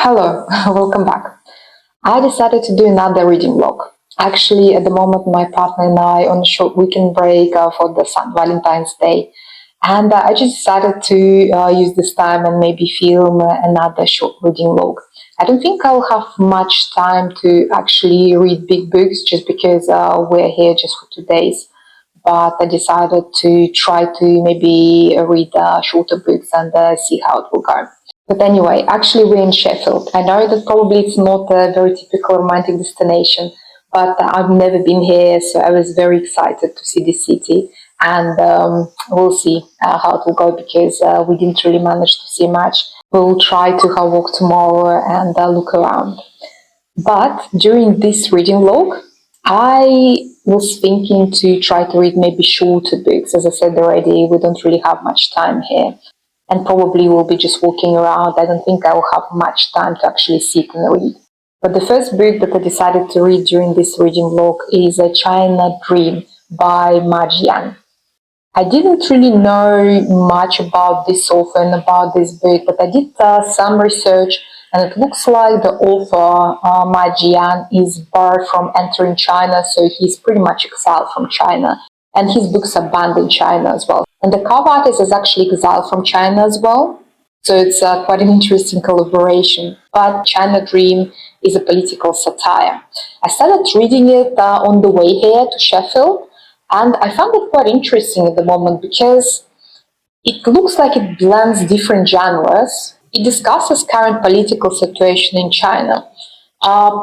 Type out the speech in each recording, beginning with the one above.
Hello, welcome back. I decided to do another reading vlog. Actually, at the moment, my partner and I on a short weekend break for the St. Valentine's Day, and I just decided to use this time and maybe film another short reading vlog. I don't think I'll have much time to actually read big books just because we're here just for 2 days. But I decided to try to maybe read shorter books and see how it will go. But anyway, actually we're in Sheffield. I know that probably it's not a very typical romantic destination, but I've never been here, so I was very excited to see this city. And we'll see how it will go because we didn't really manage to see much. We'll try to have a walk tomorrow and look around. But during this reading vlog, I was thinking to try to read maybe shorter books. As I said already, we don't really have much time here. And probably we'll be just walking around. I don't think I will have much time to actually sit and read. But the first book that I decided to read during this reading vlog is A China Dream by Jian. I didn't really know much about this author and about this book, but I did some research, and it looks like the author, Jian, is barred from entering China, so he's pretty much exiled from China. And his books are banned in China as well. And the cover artist is actually exiled from China as well. So it's quite an interesting collaboration. But China Dream is a political satire. I started reading it on the way here to Sheffield, and I found it quite interesting at the moment because it looks like it blends different genres. It discusses current political situation in China.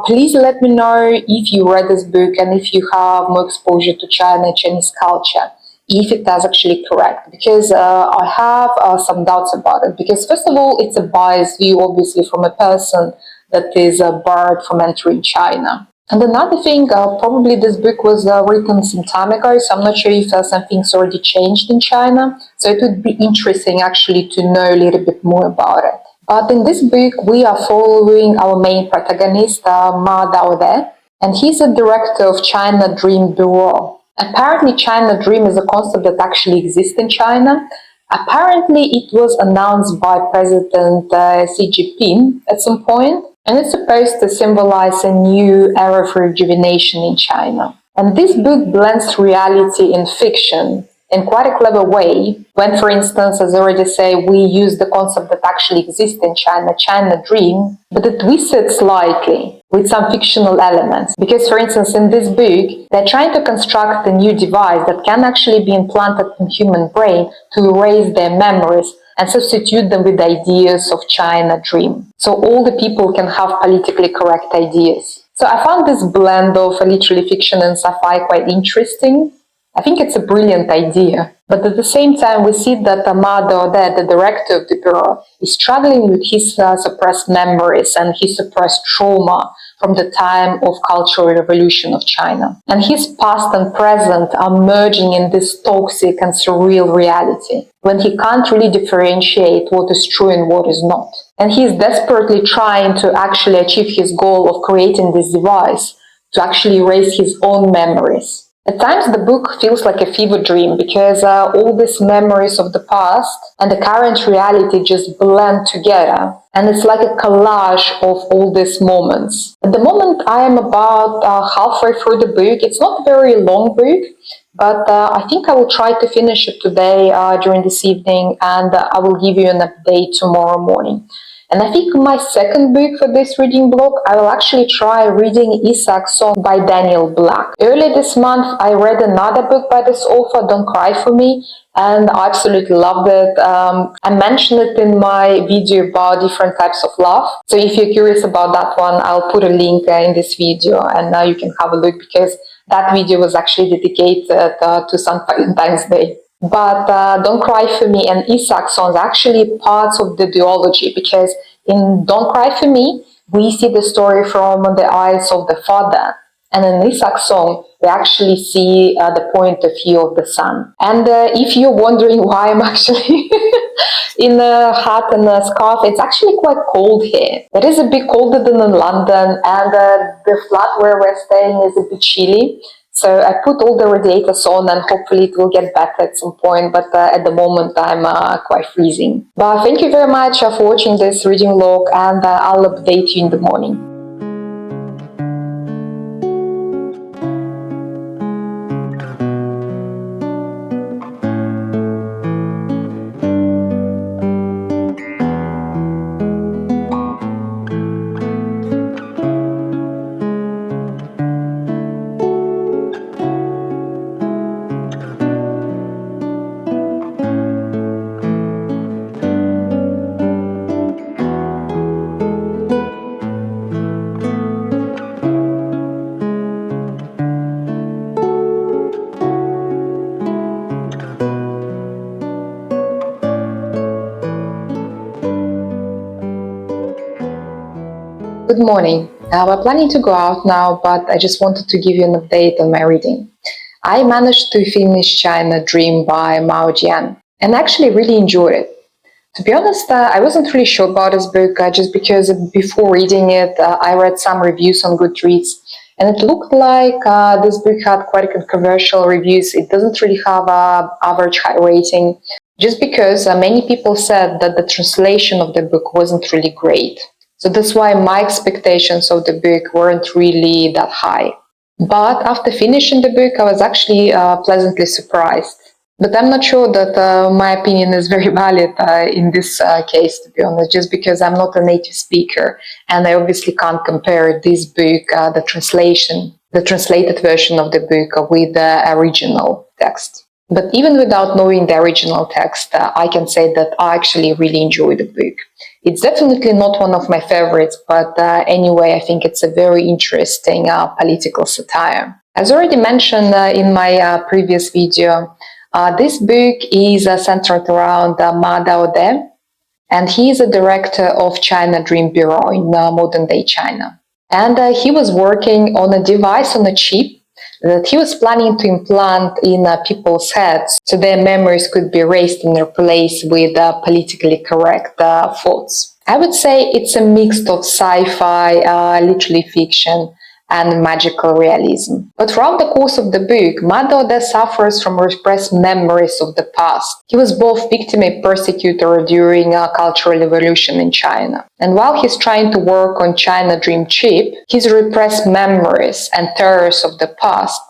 Please let me know if you read this book and if you have more exposure to China, Chinese culture, if it is actually correct, because I have some doubts about it. Because first of all, it's a biased view, obviously, from a person that is barred from entering China. And another thing, probably this book was written some time ago, so I'm not sure if something's already changed in China. So it would be interesting actually to know a little bit more about it. But in this book, we are following our main protagonist, Ma Daode, and he's a director of China Dream Bureau. Apparently, China Dream is a concept that actually exists in China. Apparently, it was announced by President Xi Jinping at some point, and it's supposed to symbolize a new era for rejuvenation in China. And this book blends reality and fiction in quite a clever way, when, for instance, as I already say, we use the concept that actually exists in China, China Dream, but it twists it slightly with some fictional elements. Because, for instance, in this book, they're trying to construct a new device that can actually be implanted in human brain to erase their memories and substitute them with ideas of China Dream. So all the people can have politically correct ideas. So I found this blend of literary fiction and sci-fi quite interesting. I think it's a brilliant idea. But at the same time, we see that Ma Daode, the director of the bureau, is struggling with his suppressed memories and his suppressed trauma from the time of Cultural Revolution of China. And his past and present are merging in this toxic and surreal reality, when he can't really differentiate what is true and what is not. And he is desperately trying to actually achieve his goal of creating this device to actually erase his own memories. At times, the book feels like a fever dream because all these memories of the past and the current reality just blend together. And it's like a collage of all these moments. At the moment, I am about halfway through the book. It's not a very long book, but I think I will try to finish it today during this evening, and I will give you an update tomorrow morning. And I think my second book for this reading blog, I will actually try reading Isaac Song by Daniel Black. Earlier this month, I read another book by this author, Don't Cry For Me, and I absolutely loved it. I mentioned it in my video about different types of love. So if you're curious about that one, I'll put a link in this video, and now you can have a look because that video was actually dedicated to St. Valentine's Day. But Don't Cry For Me and Isaac Song are actually parts of the duology, because in Don't Cry For Me, we see the story from the eyes of the father. And in Isaac Song, we actually see the point of view of the son. And if you're wondering why I'm actually in a hat and a scarf, it's actually quite cold here. It is a bit colder than in London, and the flat where we're staying is a bit chilly. So I put all the radiators on and hopefully it will get better at some point, but at the moment I'm quite freezing. But thank you very much for watching this reading log, and I'll update you in the morning. Good morning. We're planning to go out now, but I just wanted to give you an update on my reading. I managed to finish China Dream by Jian, and actually really enjoyed it. To be honest, I wasn't really sure about this book just because before reading it, I read some reviews on Goodreads, and it looked like this book had quite controversial reviews. It doesn't really have an average high rating, just because many people said that the translation of the book wasn't really great. So that's why my expectations of the book weren't really that high. But after finishing the book, I was actually pleasantly surprised. But I'm not sure that my opinion is very valid in this case, to be honest, just because I'm not a native speaker and I obviously can't compare this book, the translated version of the book with the original text. But even without knowing the original text, I can say that I actually really enjoyed the book. It's definitely not one of my favorites, but anyway, I think it's a very interesting political satire. As already mentioned in my previous video, this book is centered around Ma Daode, and he is a director of China Dream Bureau in modern-day China. And he was working on a device, on a chip, that he was planning to implant in people's heads so their memories could be erased and replaced with politically correct thoughts. I would say it's a mix of sci-fi, literally fiction, and magical realism. But throughout the course of the book, Ma Daode suffers from repressed memories of the past. He was both victim and persecutor during a cultural revolution in China. And while he's trying to work on China Dream chip, his repressed memories and terrors of the past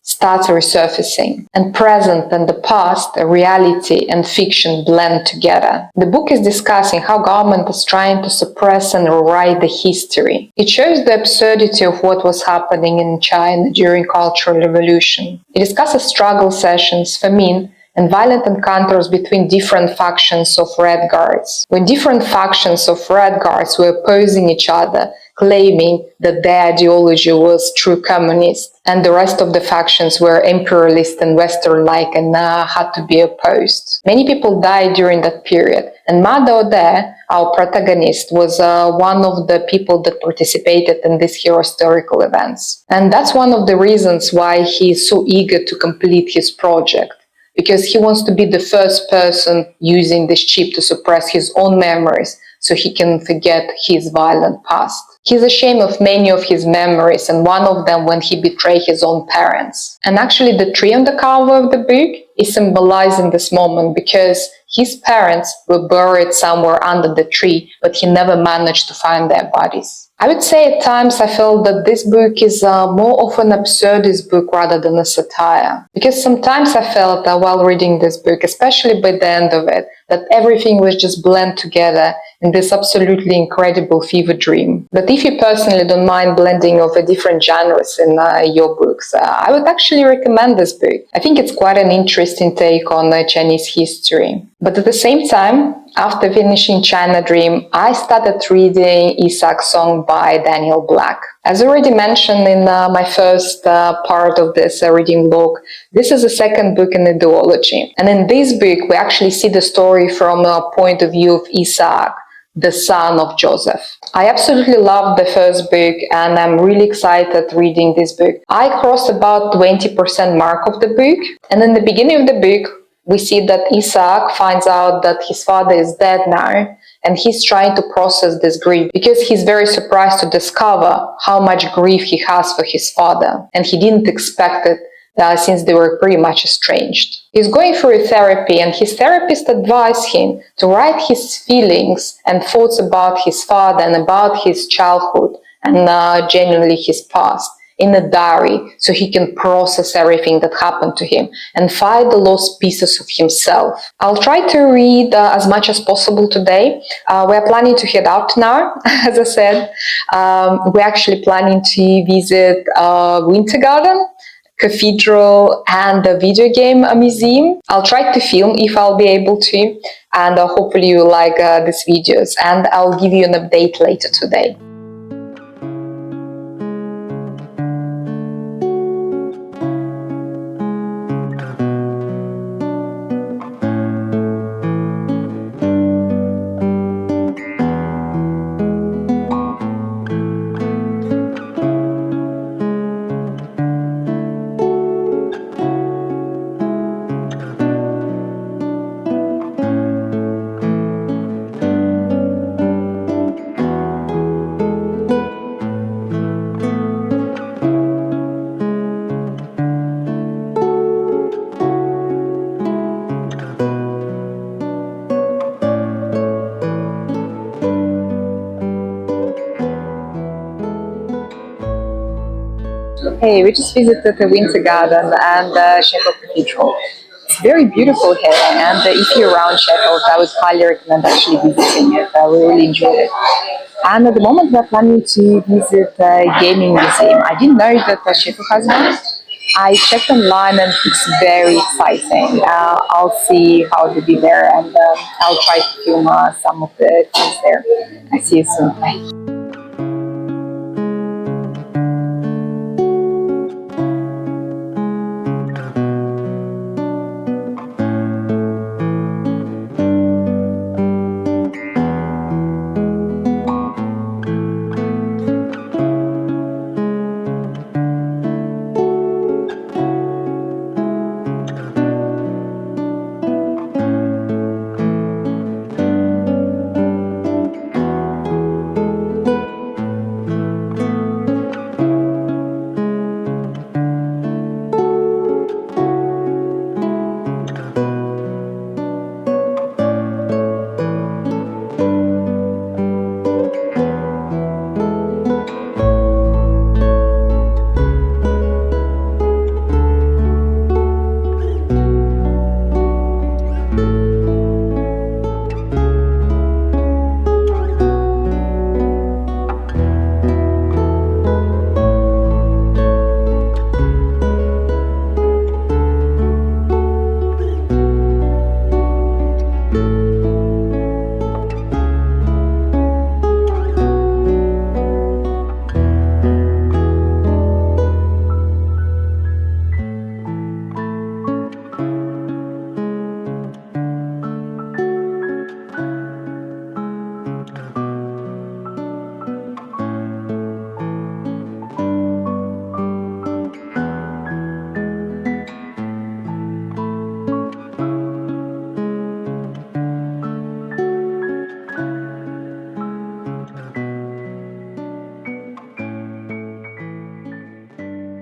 starts resurfacing, and present and the past, reality and fiction blend together. The book is discussing how government is trying to suppress and rewrite the history. It shows the absurdity of what was happening in China during Cultural Revolution. It discusses struggle sessions, famine, and violent encounters between different factions of Red Guards. When different factions of Red Guards were opposing each other, claiming that their ideology was true communist, and the rest of the factions were imperialist and Western-like and had to be opposed. Many people died during that period, and Ma Daode, our protagonist, was one of the people that participated in these historical events. And that's one of the reasons why he is so eager to complete his project, because he wants to be the first person using this chip to suppress his own memories so he can forget his violent past. He's ashamed of many of his memories, and one of them when he betrayed his own parents. And actually the tree on the cover of the book is symbolizing this moment, because his parents were buried somewhere under the tree, but he never managed to find their bodies. I would say at times I felt that this book is more of an absurdist book rather than a satire. Because sometimes I felt while reading this book, especially by the end of it, that everything was just blend together in this absolutely incredible fever dream. But if you personally don't mind blending of different genres in your books, I would actually recommend this book. I think it's quite an interesting take on Chinese history. But at the same time, after finishing China Dream, I started reading Isaac Song by Daniel Black. As already mentioned in my first part of this reading log, this is the second book in the duology. And in this book, we actually see the story from a point of view of Isaac, the son of Joseph. I absolutely love the first book and I'm really excited reading this book. I crossed about 20% mark of the book, and in the beginning of the book, we see that Isaac finds out that his father is dead now, and he's trying to process this grief because he's very surprised to discover how much grief he has for his father, and he didn't expect it since they were pretty much estranged. He's going through a therapy, and his therapist advised him to write his feelings and thoughts about his father and about his childhood and genuinely his past in a diary, so he can process everything that happened to him and find the lost pieces of himself. I'll try to read as much as possible today. We're planning to head out now, as I said. We're actually planning to visit Winter Garden, cathedral, and the video game museum. I'll try to film if I'll be able to, and hopefully you like these videos, and I'll give you an update later today. Hey, we just visited the Winter Garden and Sheffield Cathedral. It's very beautiful here, and if you're around Sheffield, I would highly recommend actually visiting it. We really enjoyed it. And at the moment, we're planning to visit a gaming museum. I didn't know that Sheffield has one. I checked online, and it's very exciting. I'll see how to be there, and I'll try to film some of the things there. I see you soon. Bye.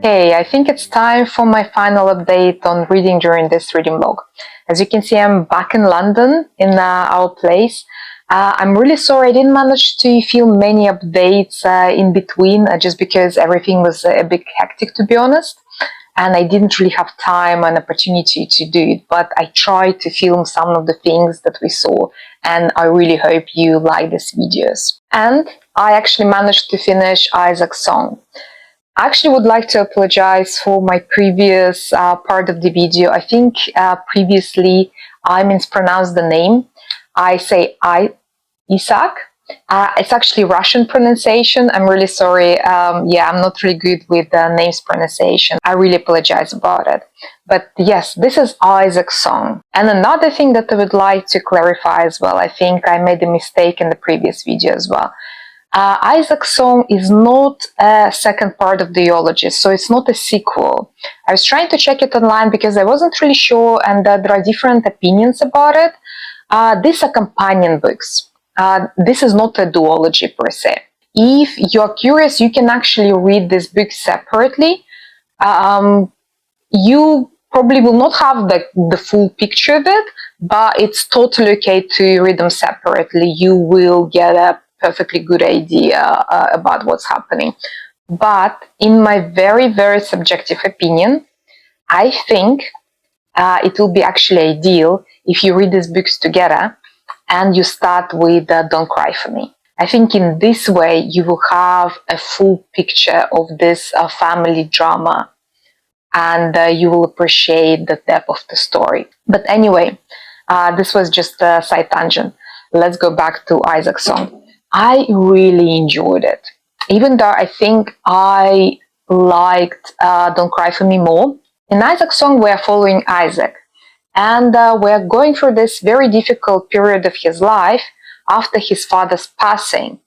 Hey, I think it's time for my final update on reading during this reading vlog. As you can see, I'm back in London, in our place. I'm really sorry I didn't manage to film many updates in between, just because everything was a bit hectic, to be honest. And I didn't really have time and opportunity to do it, but I tried to film some of the things that we saw, and I really hope you like these videos. And I actually managed to finish Isaac's song. I actually would like to apologize for my previous part of the video. I think previously I mispronounced the name. I say Isaac. It's actually Russian pronunciation. I'm really sorry. Yeah, I'm not really good with names pronunciation. I really apologize about it. But yes, this is Isaac's song. And another thing that I would like to clarify as well, I think I made a mistake in the previous video as well. Isaac's song is not a second part of the eulogy, so it's not a sequel. I was trying to check it online because I wasn't really sure, and there are different opinions about it. These are companion books. this is not a duology per se. If you're curious, you can actually read this book separately. You probably will not have the full picture of it, but it's totally okay to read them separately. You will get a perfectly good idea about what's happening. But in my very, very subjective opinion, I think it will be actually ideal if you read these books together and you start with Don't Cry For Me. I think in this way you will have a full picture of this family drama, and you will appreciate the depth of the story. But anyway, this was just a side tangent. Let's go back to Isaac's song. I really enjoyed it, even though I think I liked Don't Cry For Me more. In Isaac's song, we are following Isaac, and we're going through this very difficult period of his life after his father's passing.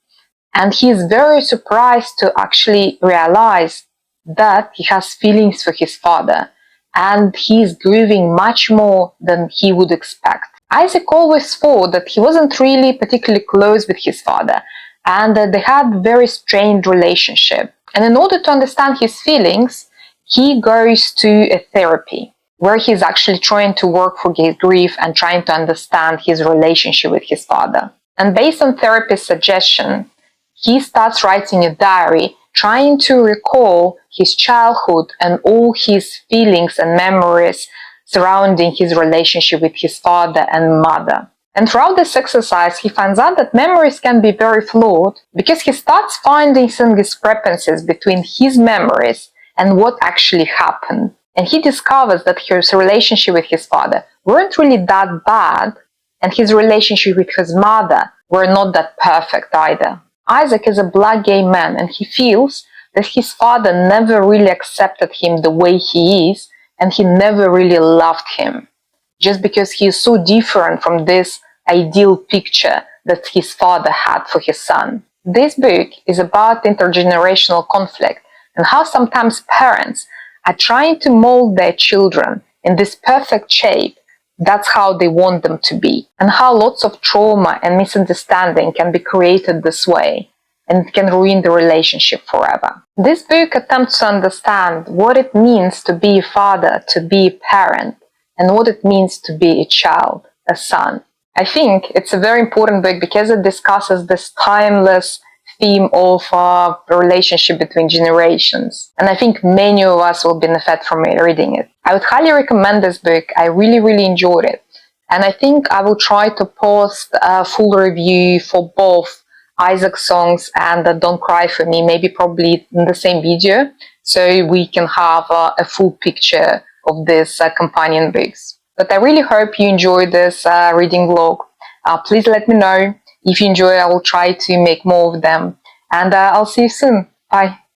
And he is very surprised to actually realize that he has feelings for his father, and he is grieving much more than he would expect. Isaac always thought that he wasn't really particularly close with his father, and that they had a very strained relationship. And in order to understand his feelings, he goes to a therapy where he's actually trying to work through his grief and trying to understand his relationship with his father. And based on therapist's suggestion, he starts writing a diary, trying to recall his childhood and all his feelings and memories surrounding his relationship with his father and mother. And throughout this exercise, he finds out that memories can be very flawed because he starts finding some discrepancies between his memories and what actually happened. And he discovers that his relationship with his father weren't really that bad, and his relationship with his mother were not that perfect either. Isaac is a black gay man, and he feels that his father never really accepted him the way he is, and he never really loved him, just because he is so different from this ideal picture that his father had for his son. This book is about intergenerational conflict and how sometimes parents are trying to mold their children in this perfect shape. That's how they want them to be, and how lots of trauma and misunderstanding can be created this way, and it can ruin the relationship forever. This book attempts to understand what it means to be a father, to be a parent, and what it means to be a child, a son. I think it's a very important book because it discusses this timeless theme of a relationship between generations. And I think many of us will benefit from reading it. I would highly recommend this book. I really, really enjoyed it. And I think I will try to post a full review for both Isaac's songs and Don't Cry For Me, maybe probably in the same video, so we can have a full picture of these companion books. But I really hope you enjoyed this reading vlog. Please let me know. If you enjoy, I will try to make more of them. And I'll see you soon. Bye.